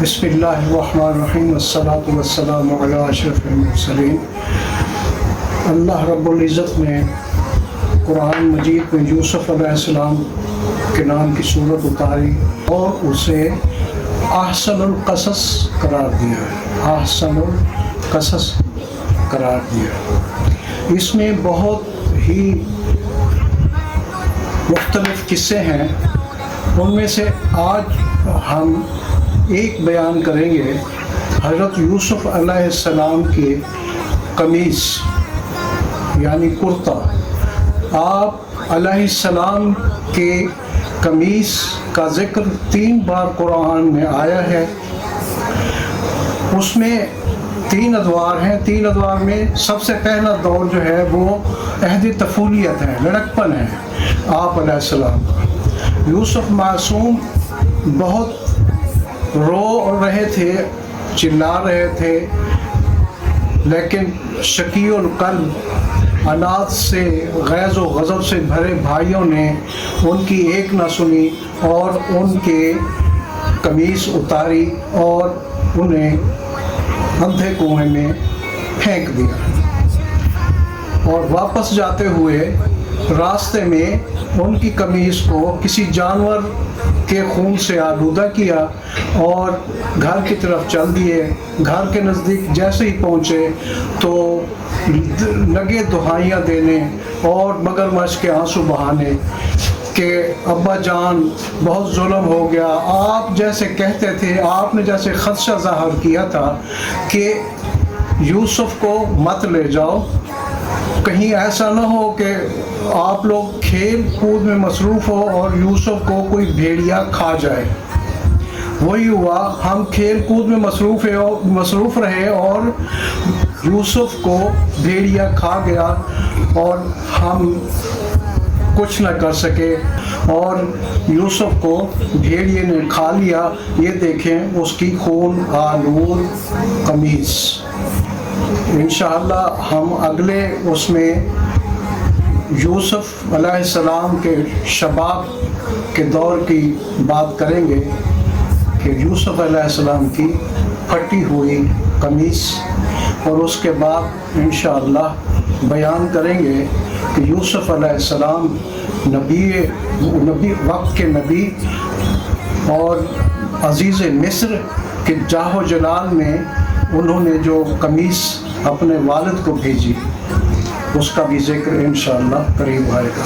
بسم اللہ الرحمن الرحیم والصلاة والسلام علی اشرف المرسلین۔ اللہ رب العزت نے قرآن مجید میں یوسف علیہ السلام کے نام کی صورت اتاری اور اسے احسن القصص قرار دیا ہے، احسن القصص قرار دیا۔ اس میں بہت ہی مختلف قصے ہیں، ان میں سے آج ہم ایک بیان کریں گے حضرت یوسف علیہ السلام کی قمیص یعنی کرتا۔ آپ علیہ السلام کے قمیص کا ذکر 3 بار قرآن میں آیا ہے۔ اس میں 3 ادوار ہیں۔ 3 ادوار میں سب سے پہلا دور جو ہے وہ عہد طفولیت ہے، لڑکپن ہے آپ علیہ السلام۔ یوسف معصوم بہت رو رہے تھے، چلا رہے تھے، لیکن شقی القلب عناد سے، غیظ و غضب سے بھرے بھائیوں نے ان کی ایک نہ سنی اور ان کے قمیص اتاری اور انہیں اندھے کنویں میں پھینک دیا، اور واپس جاتے ہوئے راستے میں ان کی قمیص کو کسی جانور کے خون سے آلودہ کیا اور گھر کی طرف چل دیے۔ گھر کے نزدیک جیسے ہی پہنچے تو لگے دہائیاں دینے اور مگرمچھ کے آنسو بہانے کہ ابا جان بہت ظلم ہو گیا، آپ جیسے کہتے تھے، آپ نے جیسے خدشہ ظاہر کیا تھا کہ یوسف کو مت لے جاؤ، کہیں ایسا نہ ہو کہ آپ لوگ کھیل کود میں مصروف ہو اور یوسف کو کوئی بھیڑیا کھا جائے۔ وہی ہوا، ہم کھیل کود میں مصروف رہے اور یوسف کو بھیڑیا کھا گیا اور ہم کچھ نہ کر سکے اور یوسف کو بھیڑیے نے کھا لیا۔ یہ دیکھیں اس کی خون آلود قمیص۔ انشاءاللہ ہم اگلے اس میں یوسف علیہ السلام کے شباب کے دور کی بات کریں گے کہ یوسف علیہ السلام کی پھٹی ہوئی قمیص، اور اس کے بعد انشاءاللہ بیان کریں گے کہ یوسف علیہ السلام نبی وقت کے نبی اور عزیز مصر کے جاہ و جلال میں انہوں نے جو قمیص اپنے والد کو بھیجی، اس کا بھی ذکر انشاءاللہ قریب آئے گا۔